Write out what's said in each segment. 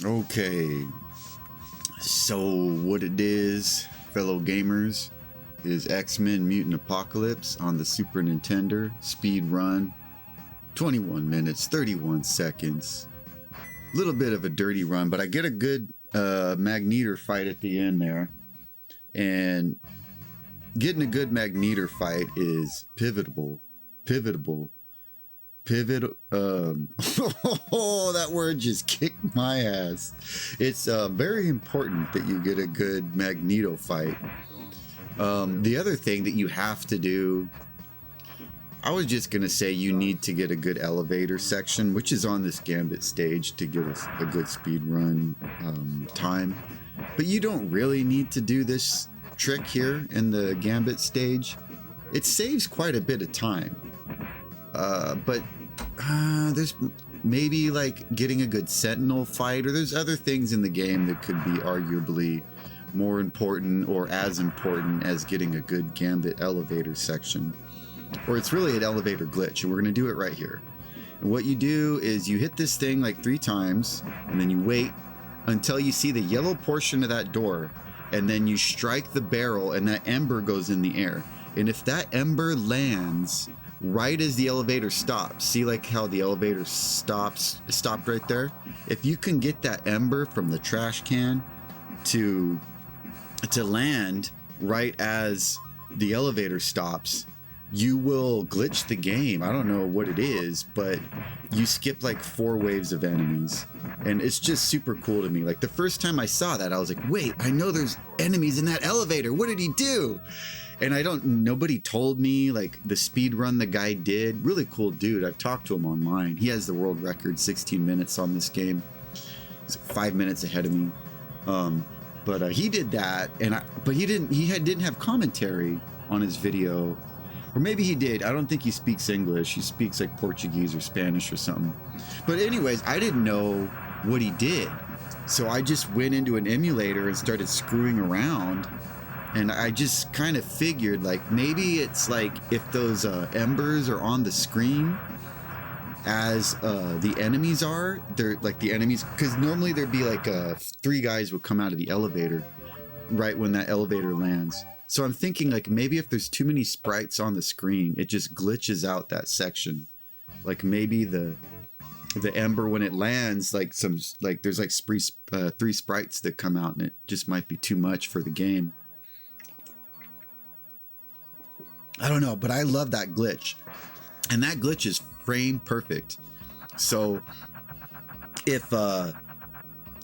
Okay, so what it is, fellow gamers, is X-Men Mutant Apocalypse on the Super Nintendo, speed run, 21 minutes, 31 seconds. Little bit of a dirty run, but I get a good Magneto fight at the end there. And getting a good Magneto fight is pivotal. Oh, that word just kicked my ass. It's very important that you get a good Magneto fight. The other thing that you have to do, I was just gonna say you need to get a good elevator section, which is on this Gambit stage to get a good speed run time. But you don't really need to do this trick here in the Gambit stage. It saves quite a bit of time. But there's maybe like getting a good Sentinel fight, or there's other things in the game that could be arguably more important or as important as getting a good Gambit elevator section. Or it's really an elevator glitch, and we're gonna do it right here. And what you do is you hit this thing like 3 times, and then you wait until you see the yellow portion of that door, and then you strike the barrel and that ember goes in the air. And if that ember lands right as the elevator stops, see like how the elevator stopped right there? If you can get that ember from the trash can to land right as the elevator stops, you will glitch the game. I don't know what it is, but you skip like 4 waves of enemies, and it's just super cool to me. Like the first time I saw that, I was like, wait, I know there's enemies in that elevator. What did he do? And nobody told me like the speed run the guy did. Really cool dude. I've talked to him online. He has the world record, 16 minutes on this game. He's 5 minutes ahead of me. But he did that, but he didn't have commentary on his video. Or maybe he did. I don't think he speaks English. He speaks like Portuguese or Spanish or something. But anyways, I didn't know what he did. So I just went into an emulator and started screwing around. And I just kind of figured like maybe it's like if those embers are on the screen as the enemies are, they're like the enemies, because normally there'd be like 3 guys would come out of the elevator right when that elevator lands. So I'm thinking like maybe if there's too many sprites on the screen, it just glitches out that section. Like maybe the ember when it lands, like there's like 3 sprites that come out, and it just might be too much for the game. I don't know, but I love that glitch, and that glitch is frame perfect. So if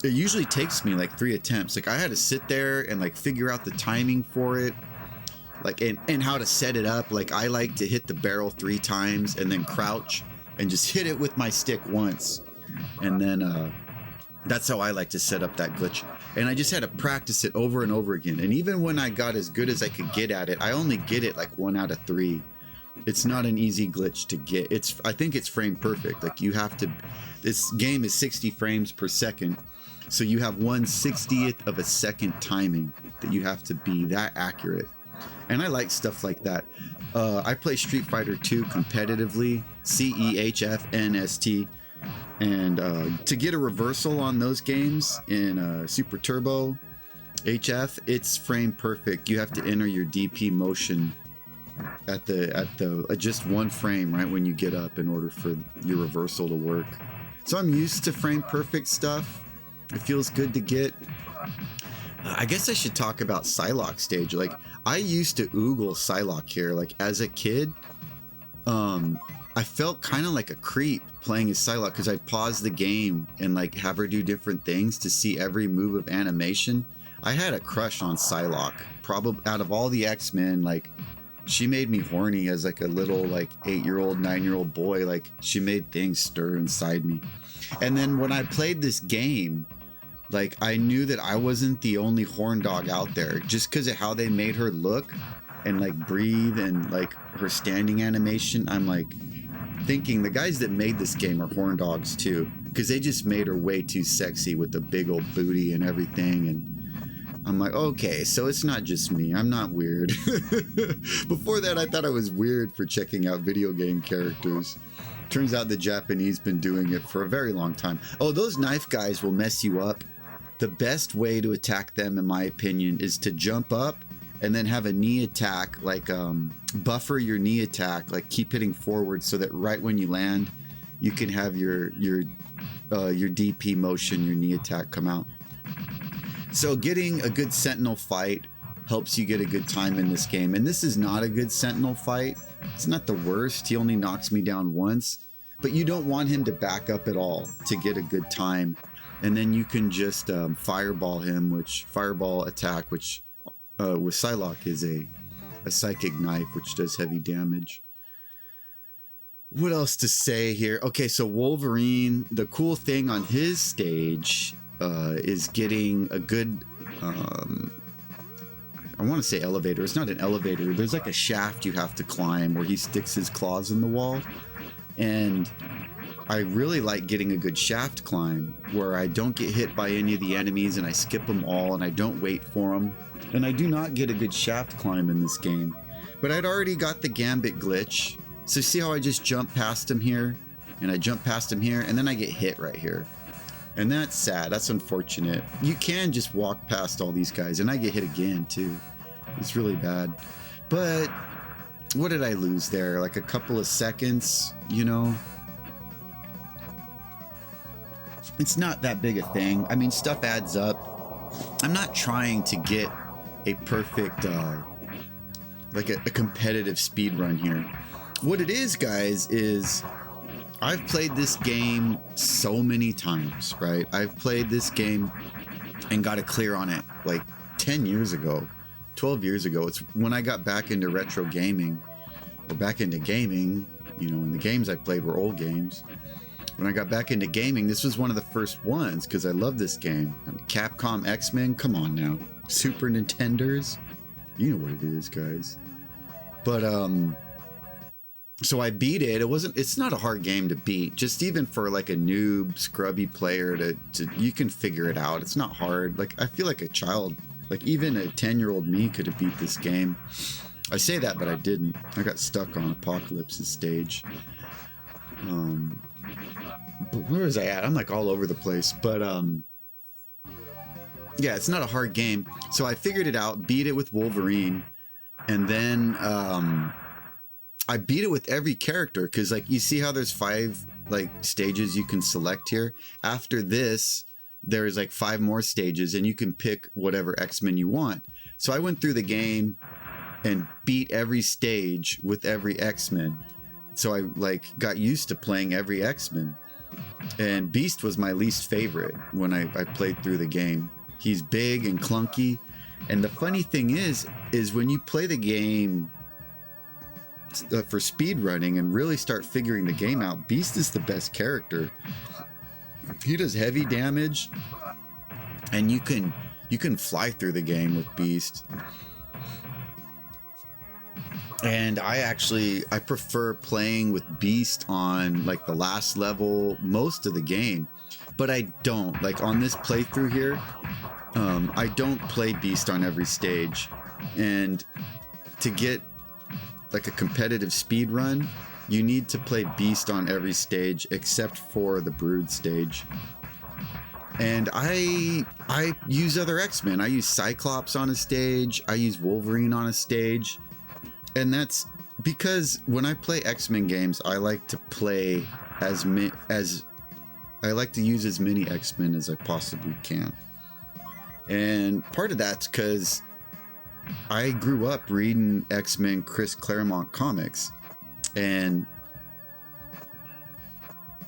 it usually takes me like 3 attempts. Like I had to sit there and like figure out the timing for it, like and how to set it up. Like I like to hit the barrel 3 times and then crouch and just hit it with my stick once, and then that's how I like to set up that glitch. And I just had to practice it over and over again. And even when I got as good as I could get at it, I only get it like 1 out of 3. It's not an easy glitch to get. I think it's frame perfect. Like you have to, this game is 60 frames per second. So you have 1/60th of a second timing that you have to be that accurate. And I like stuff like that. I play Street Fighter 2 competitively, CEHFNST. And to get a reversal on those games in Super Turbo HF, it's frame perfect. You have to enter your DP motion at the just 1 frame right when you get up in order for your reversal to work. So I'm used to frame perfect stuff. It feels good to get. I guess I should talk about Psylocke stage. Like I used to oogle Psylocke here. Like as a kid, I felt kind of like a creep playing as Psylocke because I'd pause the game and like have her do different things to see every move of animation. I had a crush on Psylocke. Probably out of all the X-Men, like she made me horny as like a little like 8-year-old, 9-year-old boy. Like she made things stir inside me. And then when I played this game, like I knew that I wasn't the only horn dog out there, just because of how they made her look and like breathe and like her standing animation. I'm like thinking the guys that made this game are horn dogs too, because they just made her way too sexy with the big old booty and everything. And I'm like, okay, so it's not just me. I'm not weird. Before that, I thought I was weird for checking out video game characters. Turns out the Japanese been doing it for a very long time. Oh, those knife guys will mess you up. The best way to attack them, in my opinion, is to jump up and then have a knee attack, like buffer your knee attack, like keep hitting forward so that right when you land, you can have your DP motion, your knee attack come out. So getting a good Sentinel fight helps you get a good time in this game. And this is not a good Sentinel fight. It's not the worst. He only knocks me down once, but you don't want him to back up at all to get a good time. And then you can just fireball him, which fireball attack, which with Psylocke is a psychic knife, which does heavy damage. What else to say here? Okay, so Wolverine, the cool thing on his stage is getting a good, I want to say elevator. It's not an elevator. There's like a shaft you have to climb where he sticks his claws in the wall. And I really like getting a good shaft climb where I don't get hit by any of the enemies and I skip them all and I don't wait for them. And I do not get a good shaft climb in this game. But I'd already got the Gambit glitch. So see how I just jump past him here and I jump past him here and then I get hit right here. And that's sad. That's unfortunate. You can just walk past all these guys and I get hit again too. It's really bad. But what did I lose there? Like a couple of seconds, you know? It's not that big a thing. I mean, stuff adds up. I'm not trying to get a perfect, like a competitive speed run here. What it is, guys, is I've played this game so many times, right? I've played this game and got a clear on it like 10 years ago, 12 years ago. It's when I got back into retro gaming, or back into gaming, you know, and the games I played were old games. When I got back into gaming, this was one of the first ones because I love this game. I mean, Capcom X-Men, come on now. Super Nintendos, you know what it is, guys. But so I beat it. It's not a hard game to beat. Just even for like a noob, scrubby player to you can figure it out. It's not hard. Like I feel like a child, like even a 10-year-old me could have beat this game. I say that, but I didn't. I got stuck on Apocalypse's stage. But where was I at? I'm like all over the place. But yeah, it's not a hard game. So I figured it out, beat it with Wolverine, and then I beat it with every character because, like, you see how there's 5 like stages you can select here. After this, there's like 5 more stages, and you can pick whatever X-Men you want. So I went through the game and beat every stage with every X-Men. So I like got used to playing every X-Men. And Beast was my least favorite when I played through the game. He's big and clunky. And the funny thing is when you play the game for speed running and really start figuring the game out, Beast is the best character. He does heavy damage, and you can fly through the game with Beast. And I prefer playing with Beast on like the last level most of the game, but I don't. Like on this playthrough here, I don't play Beast on every stage. And to get like a competitive speed run, you need to play Beast on every stage except for the Brood stage. And I use other X-Men. I use Cyclops on a stage. I use Wolverine on a stage. And that's because when I play X-Men games, I like to play I like to use as many X-Men as I possibly can. And part of that's because I grew up reading X-Men Chris Claremont comics, and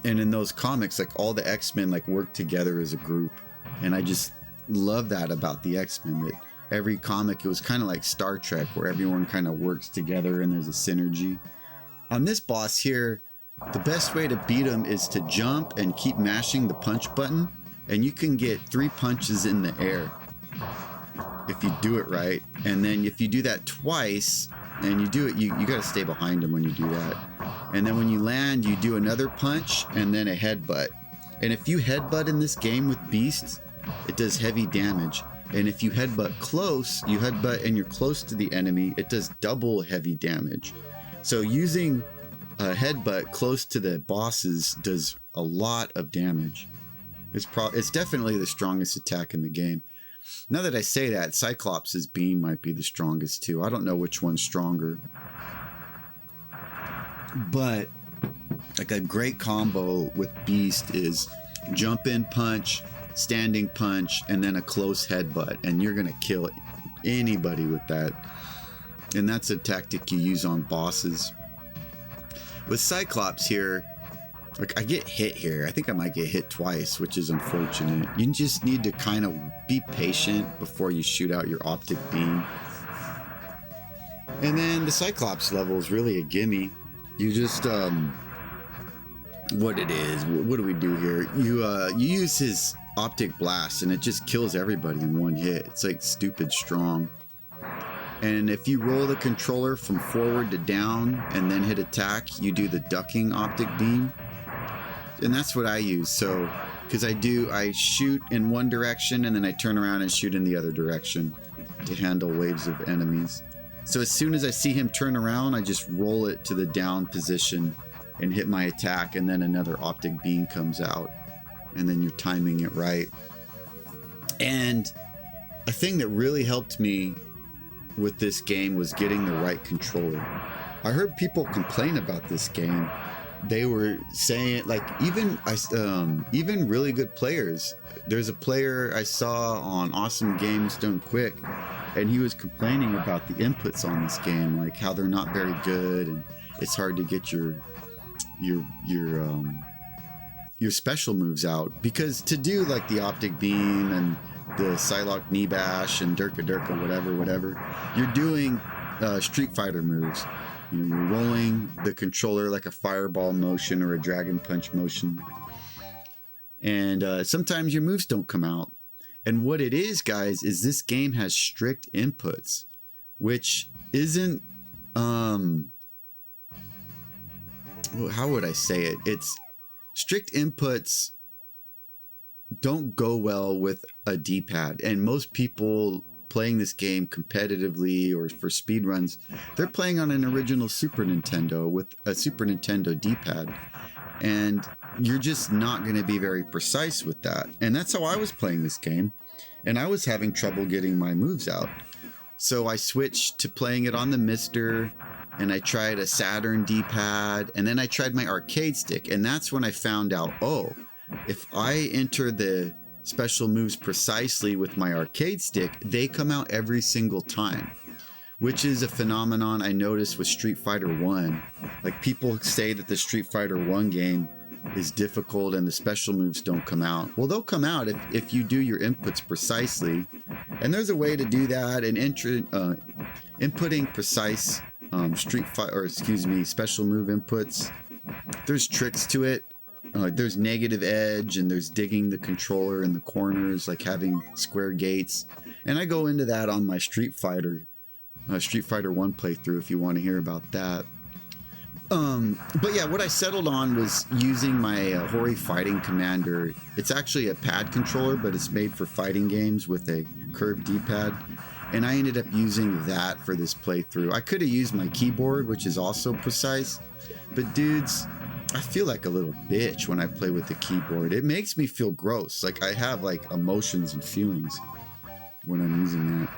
in those comics, like all the X-Men like work together as a group, and I just love that about the X-Men, that every comic, it was kind of like Star Trek where everyone kind of works together and there's a synergy. On this boss here, the best way to beat him is to jump and keep mashing the punch button, and you can get 3 punches in the air if you do it right. And then if you do that twice and you do it, you got to stay behind him when you do that. And then when you land, you do another punch and then a headbutt. And if you headbutt in this game with Beast, it does heavy damage. And if you headbutt close, you headbutt and you're close to the enemy, it does double heavy damage. So using a headbutt close to the bosses does a lot of damage. It's definitely the strongest attack in the game. Now that I say that, Cyclops' beam might be the strongest too. I don't know which one's stronger. But like a great combo with Beast is jump in punch, standing punch, and then a close headbutt, and you're gonna kill anybody with that. And that's a tactic you use on bosses. With Cyclops here, like I get hit here. I think I might get hit twice, which is unfortunate. You just need to kind of be patient before you shoot out your optic beam. And then the Cyclops level is really a gimme. You just what it is, what do we do here? You use his optic blast and it just kills everybody in one hit. It's like stupid strong. And if you roll the controller from forward to down and then hit attack, you do the ducking optic beam. And that's what I use. So, because I shoot in one direction and then I turn around and shoot in the other direction to handle waves of enemies. So as soon as I see him turn around, I just roll it to the down position and hit my attack, and then another optic beam comes out. And then you're timing it right. And a thing that really helped me with this game was getting the right controller. I heard people complain about this game. They were saying, like, even really good players. There's a player I saw on Awesome Games Done Quick, and he was complaining about the inputs on this game, like how they're not very good, and it's hard to get your special moves out, because to do like the optic beam and the Psylocke knee bash and Durka whatever, you're doing Street Fighter moves. You know, you're rolling the controller like a fireball motion or a dragon punch motion, and sometimes your moves don't come out. And what it is, guys, is this game has strict inputs, which isn't how would I say it? It's strict inputs don't go well with a D-pad, and most people playing this game competitively or for speedruns, they're playing on an original Super Nintendo with a Super Nintendo D-pad, and you're just not going to be very precise with that. And that's how I was playing this game, and I was having trouble getting my moves out. So I switched to playing it on the MiSTer, and I tried a Saturn D-pad, and then I tried my arcade stick, and that's when I found out, oh, if I enter the special moves precisely with my arcade stick, they come out every single time, which is a phenomenon I noticed with Street Fighter 1. Like, people say that the Street Fighter 1 game is difficult and the special moves don't come out. Well, they'll come out if you do your inputs precisely, and there's a way to do that. And inputting precise special move inputs, there's tricks to it. There's negative edge, and there's digging the controller in the corners, like having square gates. And I go into that on my Street Fighter 1 playthrough if you want to hear about that. But yeah, what I settled on was using my Hori Fighting Commander. It's actually a pad controller, but it's made for fighting games with a curved D-pad. And I ended up using that for this playthrough. I could have used my keyboard, which is also precise, but dudes, I feel like a little bitch when I play with the keyboard. It makes me feel gross. Like I have like emotions and feelings when I'm using that.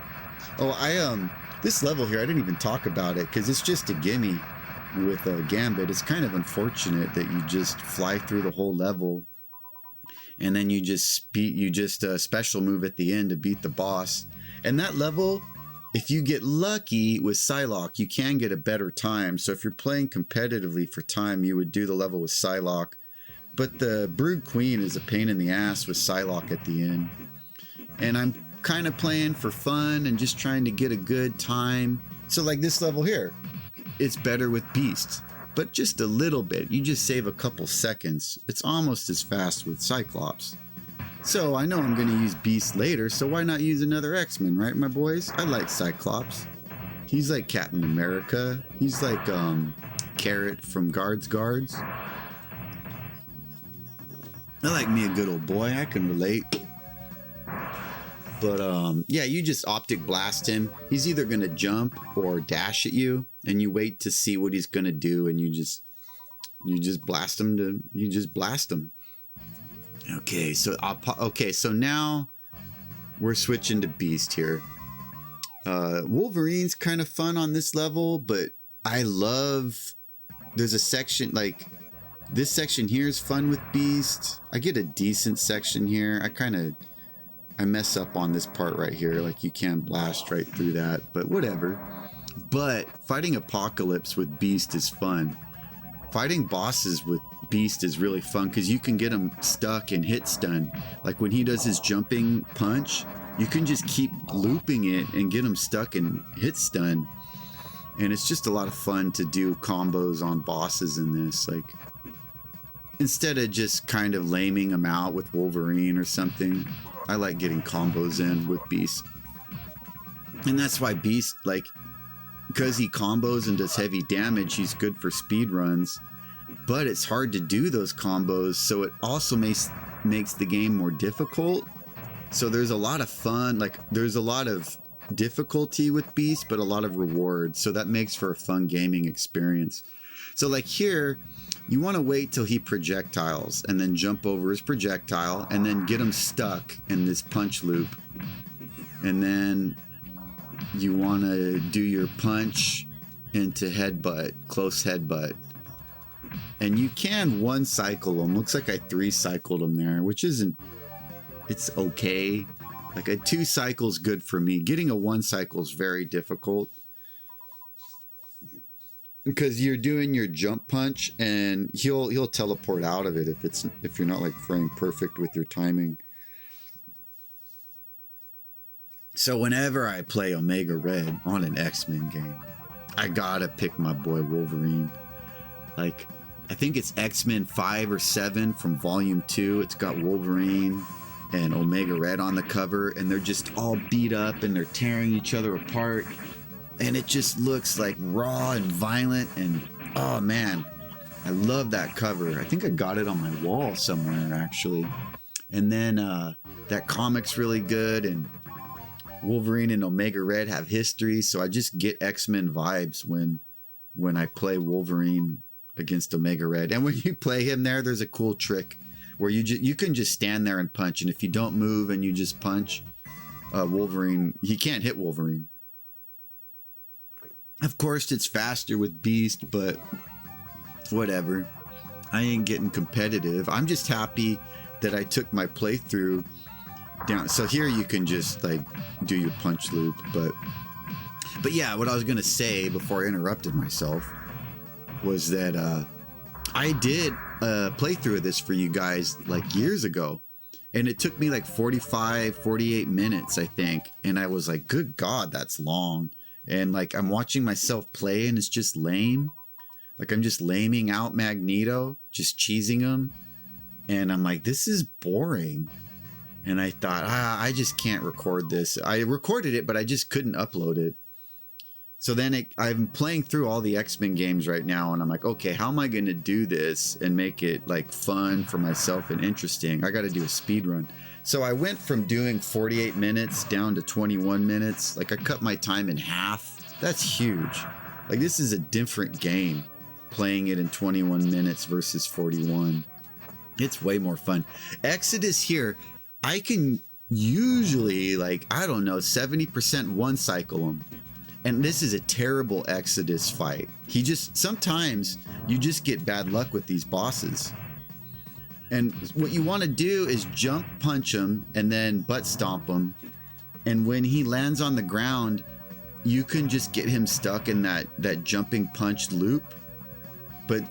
Oh, this level here, I didn't even talk about it because it's just a gimme with Gambit. It's kind of unfortunate that you just fly through the whole level and then you just special move at the end to beat the boss. And that level, if you get lucky with Psylocke, you can get a better time. So if you're playing competitively for time, you would do the level with Psylocke. But the Brood Queen is a pain in the ass with Psylocke at the end. And I'm kind of playing for fun and just trying to get a good time. So like this level here, it's better with Beast, but just a little bit. You just save a couple seconds. It's almost as fast with Cyclops. So I know I'm going to use Beast later, so why not use another X-Men, right, my boys? I like Cyclops. He's like Captain America. He's like Carrot from Guards. I like me a good old boy. I can relate. But yeah, you just optic blast him. He's either going to jump or dash at you, and you wait to see what he's going to do, and you just You just blast them you just blast them. Okay, so so now we're switching to Beast here. Wolverine's kind of fun on this level, but I love, there's a section, like this section here is fun with Beast. I get a decent section here. I mess up on this part right here, like you can't blast right through that, but whatever. But fighting Apocalypse with Beast is fun. Fighting bosses with Beast is really fun because you can get him stuck and hit stun. Like when he does his jumping punch, you can just keep looping it and get him stuck and hit stun. And it's just a lot of fun to do combos on bosses in this. Like, instead of just kind of laming them out with Wolverine or something, I like getting combos in with Beast. And that's why Beast, like, because he combos and does heavy damage, he's good for speed runs. But it's hard to do those combos, so it also makes the game more difficult. So there's a lot of fun, like there's a lot of difficulty with Beast, but a lot of rewards. So that makes for a fun gaming experience. So like here, you want to wait till he projectiles and then jump over his projectile and then get him stuck in this punch loop. And then you want to do your punch into headbutt, close headbutt. And you can one cycle them. Looks like I 3-cycled them there, which isn't, it's okay. Like a 2 cycle's good for me. Getting a 1 cycle is very difficult because you're doing your jump punch and he'll teleport out of it if you're not like frame perfect with your timing. So whenever I play Omega Red on an X-Men game, I gotta pick my boy Wolverine. Like, I think it's X-Men 5 or 7 from Volume 2. It's got Wolverine and Omega Red on the cover, and they're just all beat up and they're tearing each other apart. And it just looks like raw and violent, and oh man, I love that cover. I think I got it on my wall somewhere actually. And then that comic's really good, and Wolverine and Omega Red have history, so I just get X-Men vibes when I play Wolverine against Omega Red. And when you play him there's a cool trick where you can just stand there and punch, and if you don't move and you just punch Wolverine, he can't hit Wolverine. Of course, it's faster with Beast, but whatever. I ain't getting competitive. I'm just happy that I took my playthrough down. So here you can just like do your punch loop, but yeah, what I was gonna say before I interrupted myself was that I did a playthrough of this for you guys like years ago, and it took me like 48 minutes, I think, and I was like, good God, that's long. And like I'm watching myself play and it's just lame. Like I'm just laming out Magneto, just cheesing him, and I'm like, this is boring. And I thought, I just can't record this. I recorded it, but I just couldn't upload it. So then I'm playing through all the X-Men games right now, and I'm like, okay, how am I going to do this and make it like fun for myself and interesting? I got to do a speed run. So I went from doing 48 minutes down to 21 minutes. Like I cut my time in half. That's huge. Like this is a different game, playing it in 21 minutes versus 41. It's way more fun. Exodus here, I can usually, like, I don't know, 70% one cycle him. And this is a terrible Exodus fight. Sometimes you just get bad luck with these bosses. And what you want to do is jump punch him and then butt stomp him. And when he lands on the ground, you can just get him stuck in that jumping punch loop. But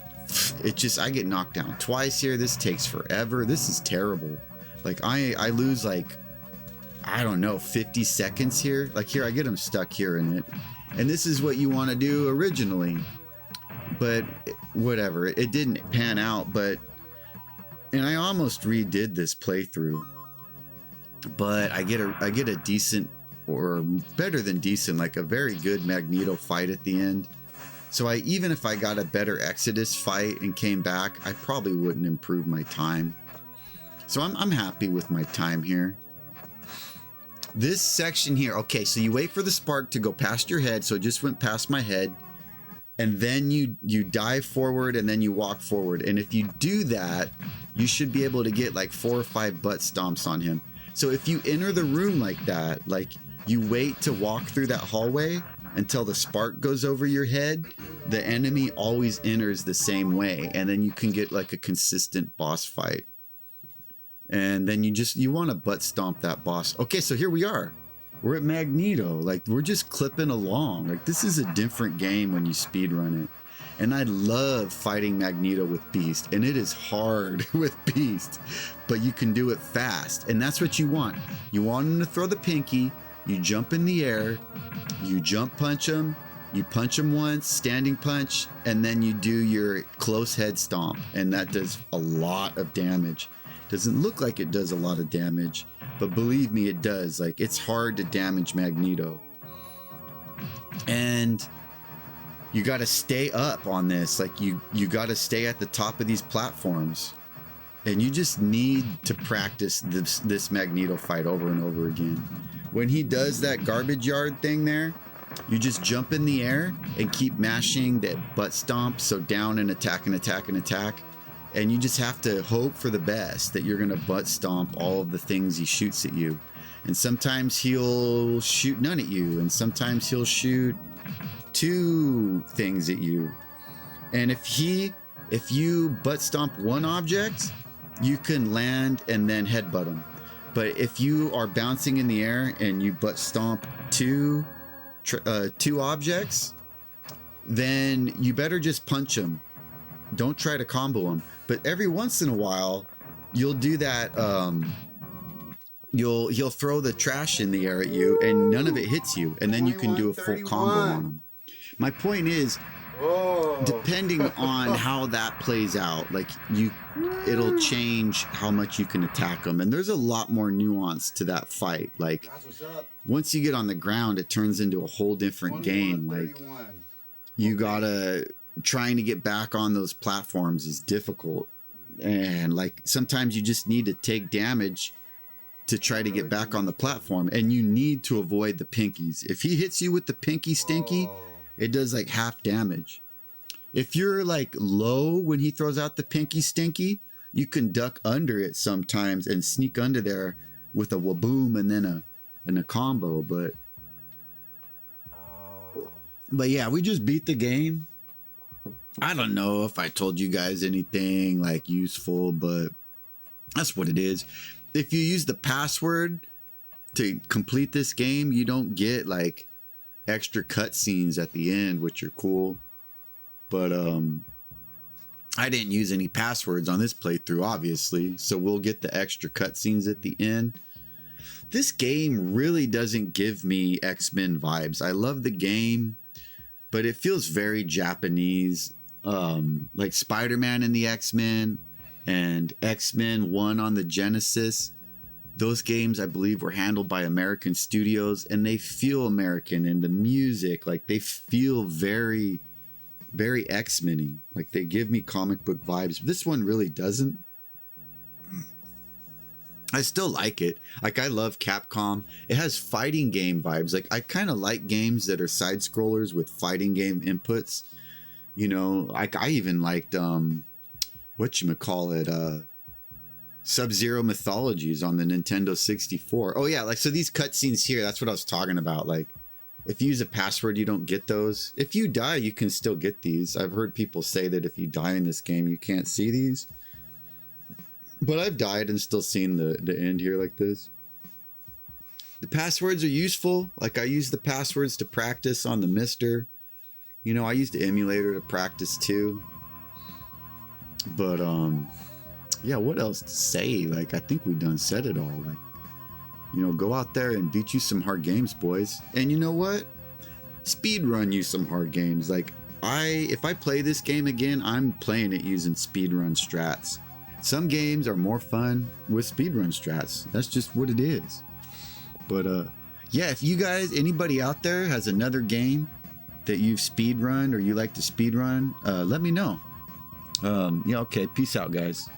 I get knocked down twice here. This takes forever. This is terrible. Like I lose like, I don't know, 50 seconds here. Like here, I get him stuck here in it. And this is what you want to do originally. But whatever, it didn't pan out. And I almost redid this playthrough. But I get a decent, or better than decent, like a very good Magneto fight at the end. So even if I got a better Exodus fight and came back, I probably wouldn't improve my time. So I'm happy with my time here. This section here, okay, so you wait for the spark to go past your head, so it just went past my head. and then you dive forward and then you walk forward. And if you do that, you should be able to get like 4 or 5 butt stomps on him. So if you enter the room like that, like you wait to walk through that hallway until the spark goes over your head, the enemy always enters the same way, and then you can get like a consistent boss fight. And then you want to butt stomp that boss. Okay, so here we are. We're at Magneto. Like, we're just clipping along. Like, this is a different game when you speedrun it. And I love fighting Magneto with Beast, and it is hard with Beast, but you can do it fast, and that's what you want. You want him to throw the pinky, you jump in the air, you jump punch him, you punch him once, standing punch, and then you do your close head stomp, and that does a lot of damage. Doesn't look like it does a lot of damage, but believe me, it does. Like, it's hard to damage Magneto. And you got to stay up on this. Like, you got to stay at the top of these platforms, and you just need to practice this Magneto fight over and over again. When he does that garbage yard thing there, you just jump in the air and keep mashing that butt stomp. So down and attack and attack and attack. And you just have to hope for the best that you're going to butt stomp all of the things he shoots at you. And sometimes he'll shoot none at you, and sometimes he'll shoot 2 things at you. And if you butt stomp one object, you can land and then headbutt him. But if you are bouncing in the air and you butt stomp 2 objects, then you better just punch him. Don't try to combo him. But every once in a while, you'll do that. He'll throw the trash in the air at you, and none of it hits you, and then you can do a full combo on him. My point is, depending on how that plays out, like it'll change how much you can attack them, and there's a lot more nuance to that fight. Like, once you get on the ground, it turns into a whole different game. Like, you gotta trying to get back on those platforms is difficult, and like sometimes you just need to take damage to try to get back on the platform, and you need to avoid the pinkies. If he hits you with the pinky stinky, it does like half damage. If you're like low when he throws out the pinky stinky, you can duck under it sometimes and sneak under there with a waboom and then a combo. But yeah, we just beat the game. I don't know if I told you guys anything like useful, but that's what it is. If you use the password to complete this game, you don't get like extra cutscenes at the end, which are cool. But I didn't use any passwords on this playthrough, obviously, so we'll get the extra cutscenes at the end. This game really doesn't give me X-Men vibes. I love the game, but it feels very Japanese, like Spider-Man and the X-Men and X-Men 1 on the Genesis. Those games, I believe, were handled by American studios, and they feel American, and the music, like, they feel very, very X-Men-y. Like, they give me comic book vibes. This one really doesn't. I still like it. Like, I love Capcom. It has fighting game vibes. Like, I kind of like games that are side scrollers with fighting game inputs. You know, like, I even liked whatchamacallit, Sub-Zero Mythologies on the Nintendo 64. Oh yeah, like, so these cutscenes here, that's what I was talking about. Like, if you use a password, you don't get those. If you die, you can still get these. I've heard people say that if you die in this game, you can't see these. But I've died and still seen the end here like this. The passwords are useful. Like, I use the passwords to practice on the MiSTer. You know, I used the emulator to practice too. But, yeah, what else to say? Like, I think we've done said it all. Like, you know, go out there and beat you some hard games, boys. And you know what? Speedrun you some hard games. Like, if I play this game again, I'm playing it using speedrun strats. Some games are more fun with speedrun strats. That's just what it is. But yeah, if you guys, anybody out there has another game that you've speedrun or you like to speedrun, let me know. Yeah, okay, peace out, guys.